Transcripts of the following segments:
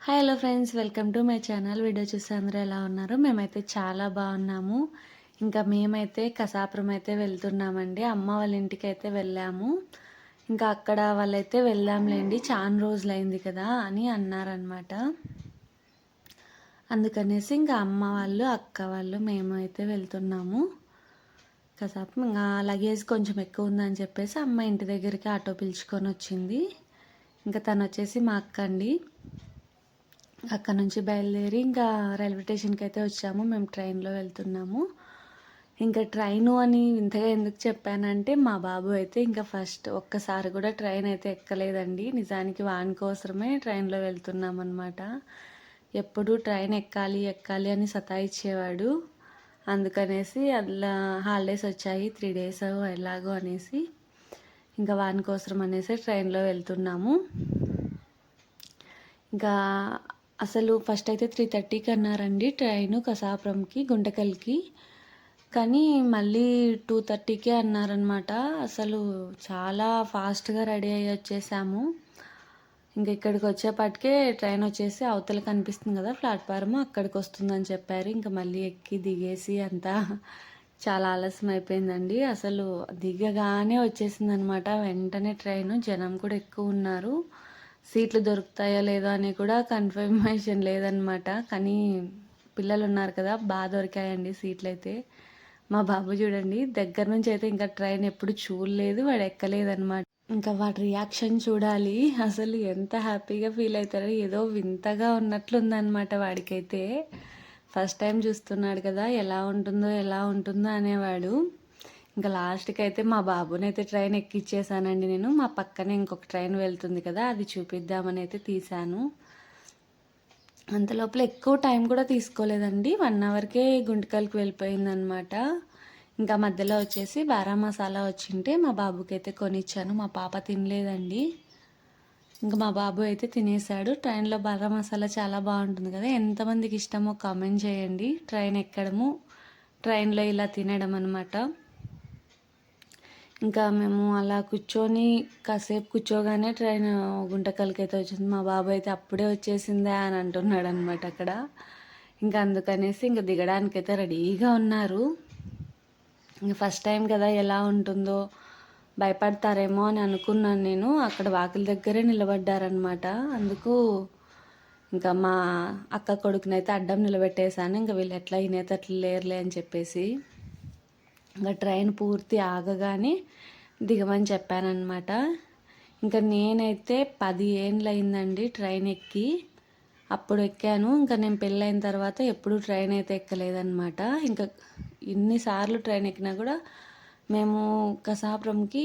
Hi hello friends, welcome to my channel. Video చూసి అందరూ ఎలా ఉన్నారు? మేమైతే చాలా బాగున్నాము. ఇంకా మేమైతే కసాపురం అయితే వెళ్తున్నామండి. అమ్మ వాళ్ళ ఇంటికి అయితే వెళ్ళాము. ఇంకా అక్కడ వాళ్ళైతే వెళ్దాంలేండి, చాలా రోజులైంది కదా అని అన్నారనమాట. అందుకనేసి ఇంకా అమ్మ వాళ్ళు, అక్క వాళ్ళు, మేము అయితే వెళ్తున్నాము కసాపురం. ఇంకా లగేజ్ కొంచెం ఎక్కువ ఉందని చెప్పేసి అమ్మ ఇంటి దగ్గరికి ఆటో పిలుచుకొని వచ్చింది. ఇంకా తను వచ్చేసి మా అక్క అండి. అక్కడ నుంచి బయలుదేరి ఇంకా రైల్వే స్టేషన్కి అయితే వచ్చాము. మేము ట్రైన్లో వెళ్తున్నాము. ఇంకా ట్రైను అని ఇంతగా ఎందుకు చెప్పానంటే, మా బాబు అయితే ఇంకా ఫస్ట్ ఒక్కసారి కూడా ట్రైన్ అయితే ఎక్కలేదండి. నిజానికి వాని కోసమే ట్రైన్లో వెళ్తున్నాం అనమాట. ఎప్పుడు ట్రైన్ ఎక్కాలి ఎక్కాలి అని సతాయిచ్చేవాడు. అందుకనేసి అలా హాలిడేస్ వచ్చాయి 3 days ఎలాగో అనేసి ఇంకా వాని కోసం అనేసి ట్రైన్లో వెళ్తున్నాము. ఇంకా అసలు ఫస్ట్ అయితే 3:30కి అన్నారండి ట్రైను కసాపురంకి, గుంటకల్కి. కానీ మళ్ళీ 2:30కే అన్నారనమాట. అసలు చాలా ఫాస్ట్గా రెడీ అయ్యి వచ్చేసాము. ఇంక ఇక్కడికి వచ్చేపాటికే ట్రైన్ వచ్చేసి అవతల కనిపిస్తుంది కదా ప్లాట్ఫారం, అక్కడికి వస్తుందని చెప్పారు. ఇంకా మళ్ళీ ఎక్కి దిగేసి అంతా చాలా ఆలస్యం అయిపోయిందండి. అసలు దిగగానే వచ్చేసిందనమాట వెంటనే ట్రైను. జనం కూడా ఎక్కువ ఉన్నారు. సీట్లు దొరుకుతాయో లేదో అని కూడా కన్ఫర్మేషన్ లేదనమాట. కానీ పిల్లలు ఉన్నారు కదా, బాగా దొరికాయండి సీట్లు అయితే. మా బాబు చూడండి, దగ్గర నుంచి అయితే ఇంకా ట్రైన్ ఎప్పుడు చూడలేదు, వాడు ఎక్కలేదనమాట. ఇంకా వాడి రియాక్షన్ చూడాలి, అసలు ఎంత హ్యాపీగా ఫీల్ అవుతారో. ఏదో వింతగా ఉన్నట్లుందనమాట వాడికైతే. ఫస్ట్ టైం చూస్తున్నాడు కదా, ఎలా ఉంటుందో అనేవాడు. ఇంకా లాస్ట్కి అయితే మా బాబుని అయితే ట్రైన్ ఎక్కిచ్చేసానండి నేను. మా పక్కనే ఇంకొక ట్రైన్ వెళ్తుంది కదా, అది చూపిద్దామని అయితే తీశాను. అంతలోపల ఎక్కువ టైం కూడా తీసుకోలేదండి, 1 hourకే గుంటకల్కి వెళ్ళిపోయిందనమాట. ఇంకా మధ్యలో వచ్చేసి బారా మసాలా వచ్చింటే మా బాబుకి అయితే కొనిచ్చాను. మా పాప తినలేదండి. ఇంకా మా బాబు అయితే తినేసాడు. ట్రైన్లో బారా మసాలా చాలా బాగుంటుంది కదా, ఎంతమందికి ఇష్టమో కామెంట్ చేయండి. ట్రైన్ ఎక్కడము, ట్రైన్లో ఇలా తినడం అనమాట. ఇంకా మేము అలా కూర్చొని కాసేపు కూర్చోగానే ట్రైన్ గుంటకల్కి అయితే వచ్చింది. మా బాబు అయితే అప్పుడే వచ్చేసిందా అని అంటున్నాడు అనమాట అక్కడ. ఇంకా అందుకనేసి ఇంకా దిగడానికి అయితే రెడీగా ఉన్నారు. ఇంకా ఫస్ట్ టైం కదా, ఎలా ఉంటుందో భయపడతారేమో అని అనుకున్నాను నేను. అక్కడ వాకిలి దగ్గరే నిలబడ్డారనమాట. అందుకు ఇంకా మా అక్క కొడుకునైతే అడ్డం నిలబెట్టేశాను. ఇంకా వీళ్ళు ఎట్లా వినేటట్లు లేరులే అని చెప్పేసి. ఇంకా ట్రైన్ పూర్తి ఆగగానే దిగమని చెప్పానమాట. ఇంకా నేనైతే 10 ఏళ్ళు అయిందండి ట్రైన్ ఎక్కి, అప్పుడు ఎక్కాను. ఇంకా నేను పెళ్ళైన తర్వాత ఎప్పుడూ ట్రైన్ అయితే ఎక్కలేదన్నమాట. ఇంకా ఇన్నిసార్లు ట్రైన్ ఎక్కినా కూడా మేము కసాపురంకి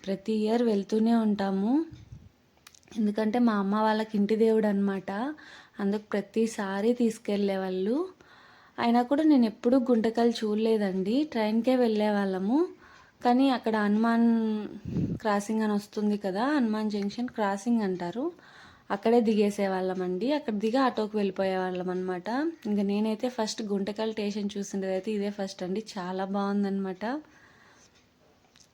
ప్రతి ఇయర్ వెళ్తూనే ఉంటాము. ఎందుకంటే మా అమ్మ వాళ్ళకి ఇంటి దేవుడు అనమాట. అందుకు ప్రతిసారి తీసుకెళ్ళేవాళ్ళు. అయినా కూడా నేను ఎప్పుడూ గుంటకల్ చూడలేదండి, ట్రైన్కే వెళ్ళేవాళ్ళము. కానీ అక్కడ హనుమాన్ క్రాసింగ్ అని వస్తుంది కదా, హనుమాన్ జంక్షన్ క్రాసింగ్ అంటారు, అక్కడే దిగేసేవాళ్ళం అండి. అక్కడ దిగి ఆటోకి వెళ్ళిపోయేవాళ్ళం అనమాట. ఇంకా నేనైతే ఫస్ట్ గుంటకల్ స్టేషన్ చూసిండేది అయితే ఇదే ఫస్ట్ అండి. చాలా బాగుందనమాట.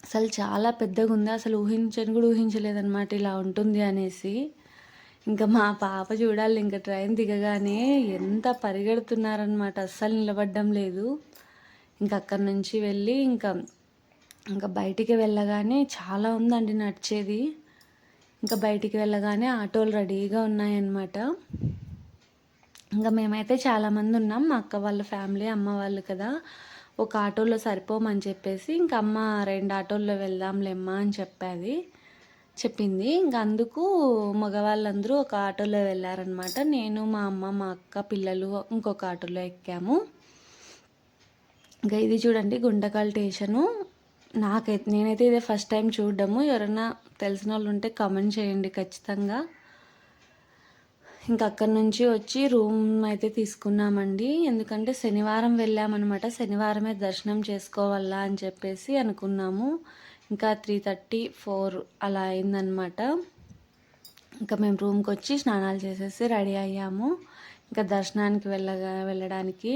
అసలు చాలా పెద్దగా ఉంది. అసలు ఊహించని కూడా ఊహించలేదన్నమాట ఇలా ఉంటుంది అనేసి. ఇంకా మా పాప చూడాలి, ఇంకా ట్రైన్ దిగగానే ఎంత పరిగెడుతున్నారనమాట, అస్సలు నిలబడడం లేదు. ఇంకా అక్కడి నుంచి వెళ్ళి ఇంకా బయటికి వెళ్ళగానే చాలా ఉందండి నడిచేది. ఇంకా బయటికి వెళ్ళగానే ఆటోలు రెడీగా ఉన్నాయన్నమాట. ఇంకా మేమైతే చాలామంది ఉన్నాం, మా అక్క వాళ్ళ ఫ్యామిలీ, అమ్మ వాళ్ళు కదా. ఒక ఆటోలో సరిపోమని చెప్పేసి ఇంకా అమ్మ 2 ఆటోల్లో వెళ్దాంలేమ్మా అని చెప్పింది. ఇంకా అందుకు మగవాళ్ళందరూ ఒక ఆటోలో వెళ్ళారనమాట. నేను, మా అమ్మ, మా అక్క, పిల్లలు ఇంకొక ఆటోలో ఎక్కాము. ఇంకా ఇది చూడండి గుంటకల్ స్టేషను. నేనైతే ఇదే ఫస్ట్ టైం చూడడము. ఎవరైనా తెలిసిన వాళ్ళు ఉంటే కామెంట్ చేయండి ఖచ్చితంగా. ఇంకా అక్కడి నుంచి వచ్చి రూమ్ అయితే తీసుకున్నామండి. ఎందుకంటే శనివారం వెళ్ళామన్నమాట, శనివారమే దర్శనం చేసుకోవాలా అని చెప్పేసి అనుకున్నాము. ఇంకా 3:30, 4 అలా అయిందనమాట. ఇంకా మేము రూమ్కి వచ్చి స్నానాలు చేసేసి రెడీ అయ్యాము ఇంకా దర్శనానికి వెళ్ళడానికి.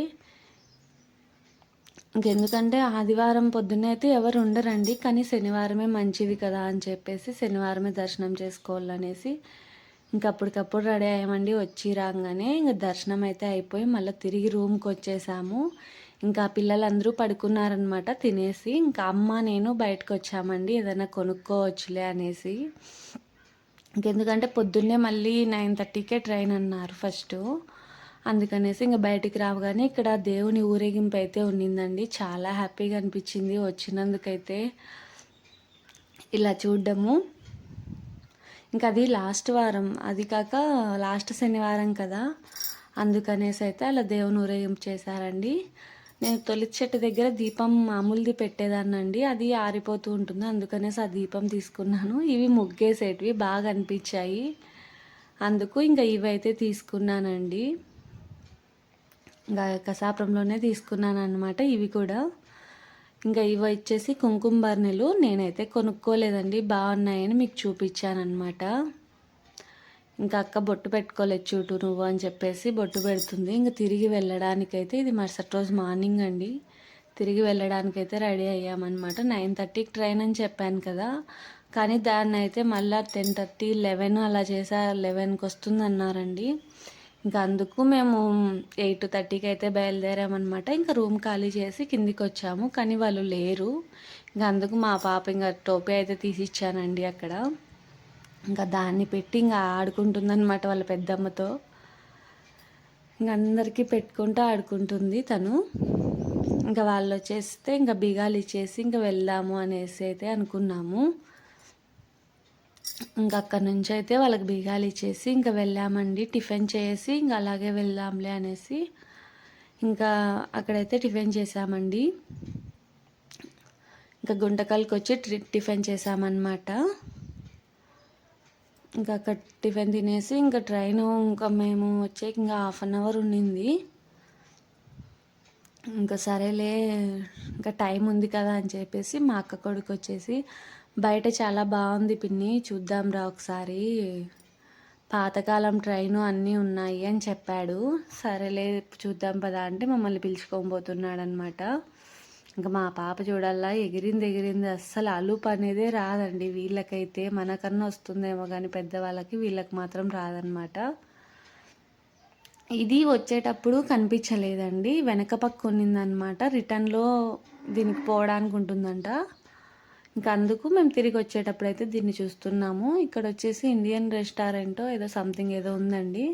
ఇంకెందుకంటే ఆదివారం పొద్దున్నే అయితే ఎవరు ఉండరండి, కానీ శనివారమే మంచిది కదా అని చెప్పేసి శనివారమే దర్శనం చేసుకోవాలనేసి ఇంకా అప్పటికప్పుడు రెడీ అయ్యామండి. వచ్చి రాగానే ఇంకా దర్శనం అయితే అయిపోయి మళ్ళీ తిరిగి రూమ్కి వచ్చేసాము. ఇంకా పిల్లలందరూ పడుకున్నారనమాట తినేసి. ఇంకా అమ్మ నేను బయటకు వచ్చామండి ఏదైనా కొనుక్కోవచ్చులే అనేసి. ఇంకెందుకంటే పొద్దున్నే మళ్ళీ 9:30కే ట్రైన్ అన్నారు ఫస్ట్. అందుకనేసి ఇంకా బయటికి రావగానే ఇక్కడ దేవుని ఊరేగింపు అయితే ఉండిందండి. చాలా హ్యాపీగా అనిపించింది వచ్చినందుకైతే ఇలా చూడ్డము. ఇంకా అది లాస్ట్ వారం, అది కాక లాస్ట్ శనివారం కదా, అందుకనేసి అయితే అలా దేవుని ఊరేగింపు చేశారండి. నేను తొలి చెట్టు దగ్గర దీపం మామూలుది పెట్టేదాన్నండి, అది ఆరిపోతూ ఉంటుంది, అందుకనేసి ఆ దీపం తీసుకున్నాను. ఇవి ముగ్గేసేటివి బాగా అనిపించాయి, అందుకు ఇంకా ఇవైతే తీసుకున్నానండి. ఇంకా కసాపురంలోనే తీసుకున్నాను అనమాట ఇవి కూడా. ఇంకా ఇవి వచ్చేసి కుంకుమ బర్నెలు. నేనైతే కొనుక్కోలేదండి, బాగున్నాయని మీకు చూపించానమాట. ఇంకా అక్క బొట్టు పెట్టుకోలేదు చూడు నువ్వు అని చెప్పేసి బొట్టు పెడుతుంది. ఇంకా తిరిగి వెళ్ళడానికైతే ఇది మరుసటి రోజు మార్నింగ్ అండి. తిరిగి వెళ్ళడానికైతే రెడీ అయ్యామన్నమాట. 9:30కి ట్రైన్ అని చెప్పాను కదా, కానీ దాన్ని అయితే మళ్ళీ 10:30, 11 అలా చేశారు. 11కి వస్తుంది అన్నారండి. ఇంకా అందుకు మేము 8:30కి అయితే బయలుదేరామన్నమాట. ఇంకా రూమ్ ఖాళీ చేసి కిందికి వచ్చాము, కానీ వాళ్ళు లేరు. ఇంకా అందుకు మా పాప ఇంకా టోపీ అయితే తీసిచ్చానండి అక్కడ. ఇంకా దాన్ని పెట్టి ఇంకా ఆడుకుంటుందన్నమాట వాళ్ళ పెద్దమ్మతో. ఇంకా అందరికీ పెట్టుకుంటూ ఆడుకుంటుంది తను. ఇంకా వాళ్ళు వచ్చేస్తే ఇంకా బిగాలు ఇచ్చేసి ఇంకా వెళ్దాము అనేసి అయితే అనుకున్నాము. ఇంకా అక్కడ నుంచి అయితే వాళ్ళకి బిగాలు ఇచ్చేసి ఇంకా వెళ్ళామండి. టిఫిన్ చేసి ఇంకా అలాగే వెళ్దాంలే అనేసి ఇంకా అక్కడైతే టిఫిన్ చేసామండి. ఇంకా గుంటకల్కి వచ్చి టిఫిన్ చేసామన్నమాట. ఇంకా అక్కడ టిఫిన్ తినేసి ఇంకా ట్రైన్ ఇంకా మేము వచ్చే ఇంకా 1/2 అవర్ ఉండింది. ఇంకా సరేలే ఇంకా టైం ఉంది కదా అని చెప్పేసి మా అక్క కొడుకు వచ్చేసి బయట చాలా బాగుంది పిన్ని, చూద్దాం రా ఒకసారి, పాతకాలం ట్రైను అన్నీ ఉన్నాయి అని చెప్పాడు. సరేలే చూద్దాం పదా అంటే మమ్మల్ని పిలుచుకోబోతున్నాడు అనమాట. ఇంకా మా పాప చూడాలా ఎగిరింది, అస్సలు అలుపు అనేదే రాదండి వీళ్ళకైతే. మనకన్నా వస్తుందేమో కానీ పెద్దవాళ్ళకి, వీళ్ళకి మాత్రం రాదనమాట. ఇది వచ్చేటప్పుడు కనిపించలేదండి, వెనక పక్క ఉన్నిందనమాట. రిటర్న్లో దీనికి పోవడానికి ఉంటుందంట. ఇంకా అందుకు మేము తిరిగి వచ్చేటప్పుడు అయితే దీన్ని చూస్తున్నాము. ఇక్కడ వచ్చేసి ఇండియన్ రెస్టారెంట్ ఏదో సంథింగ్ ఏదో ఉందండి.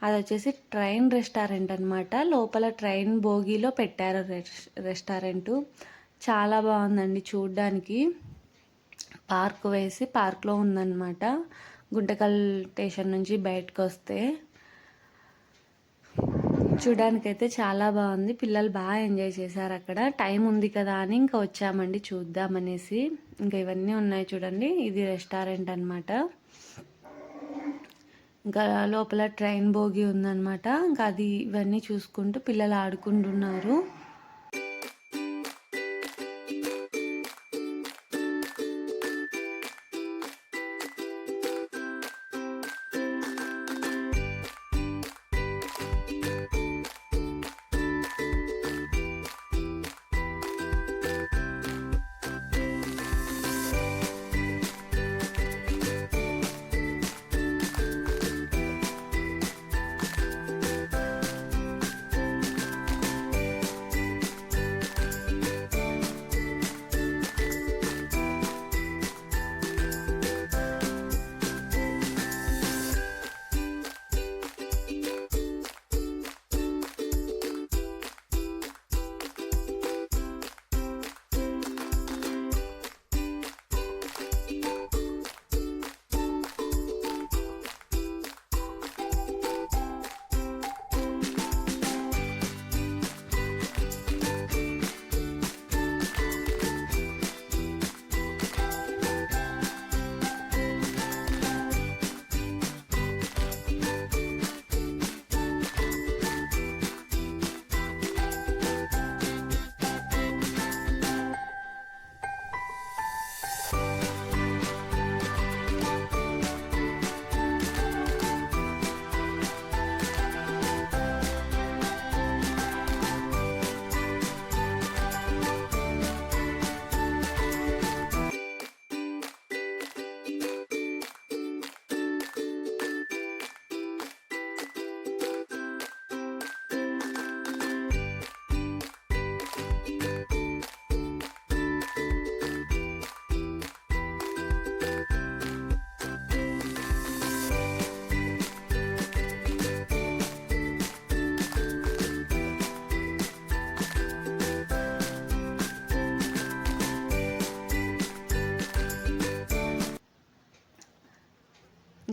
అది వచ్చేసి ట్రైన్ రెస్టారెంట్ అనమాట. లోపల ట్రైన్ బోగీలో పెట్టారు రెస్టారెంటు. చాలా బాగుందండి చూడ్డానికి. పార్క్ వేసి పార్క్లో ఉందన్నమాట. గుంటకల్ స్టేషన్ నుంచి బయటకు వస్తే చూడడానికైతే చాలా బాగుంది. పిల్లలు బాగా ఎంజాయ్ చేశారు అక్కడ. టైం ఉంది కదా అని ఇంకా వచ్చామండి చూద్దామనేసి. ఇంకా ఇవన్నీ ఉన్నాయి చూడండి, ఇది రెస్టారెంట్ అనమాట. ఇంకా లోపల ట్రైన్ బోగి ఉందన్నమాట. ఇంకా అది ఇవన్నీ చూసుకుంటూ పిల్లలు ఆడుకుంటున్నారు.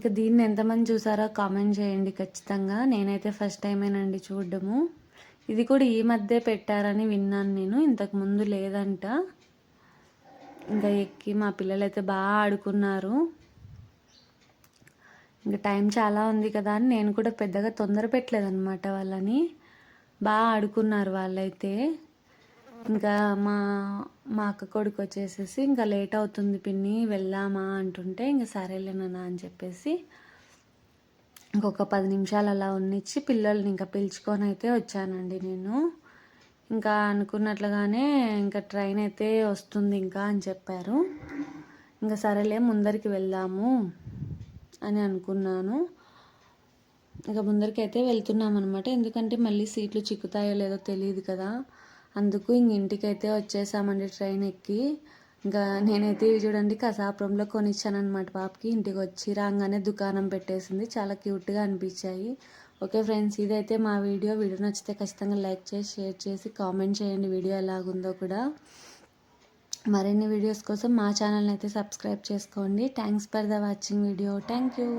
ఇక దీన్ని ఎంతమంది చూసారో కామెంట్ చేయండి ఖచ్చితంగా. నేనైతే ఫస్ట్ టైమేనండి చూడడము. ఇది కూడా ఈ మధ్య పెట్టారని విన్నాను నేను, ఇంతకుముందు లేదంట. ఇంకా ఎక్కి మా పిల్లలైతే బాగా ఆడుకున్నారు. ఇంకా టైం చాలా ఉంది కదా అని నేను కూడా పెద్దగా తొందర పెట్టలేదన్నమాట వాళ్ళని. బాగా ఆడుకున్నారు వాళ్ళైతే. ఇంకా మా అక్క కొడుకు వచ్చేసేసి ఇంకా లేట్ అవుతుంది పిన్ని వెళ్దామా అంటుంటే ఇంకా సరేలేనా అని చెప్పేసి ఇంకొక 10 నిమిషాలు అలా ఉన్నిచ్చి పిల్లల్ని ఇంకా పిలుచుకొని అయితే వచ్చానండి నేను. ఇంకా అనుకున్నట్లుగానే ఇంకా ట్రైన్ అయితే వస్తుంది ఇంకా అని చెప్పారు. ఇంకా సరేలే ముందరికి వెళ్దాము అని అనుకున్నాను. ఇంకా ముందరికి అయితే వెళ్తున్నాం అనమాట. ఎందుకంటే మళ్ళీ సీట్లు చిక్కుతాయో లేదో తెలియదు కదా, అందుకు ఇంక ఇంటికైతే వచ్చేసామండి ట్రైన్ ఎక్కి. ఇంకా నేనైతే ఇవి చూడండి కసాపురంలో కొనిచ్చాను అనమాట పాపకి. ఇంటికి వచ్చి రాగానే దుకాణం పెట్టేసింది, చాలా క్యూట్గా అనిపించాయి. ఓకే ఫ్రెండ్స్, ఇదైతే మా వీడియో నచ్చితే ఖచ్చితంగా లైక్ చేసి షేర్ చేసి కామెంట్ చేయండి వీడియో ఎలాగుందో కూడా. మరిన్ని వీడియోస్ కోసం మా ఛానల్ని అయితే సబ్స్క్రైబ్ చేసుకోండి. Thanks for the watching video. Thank you.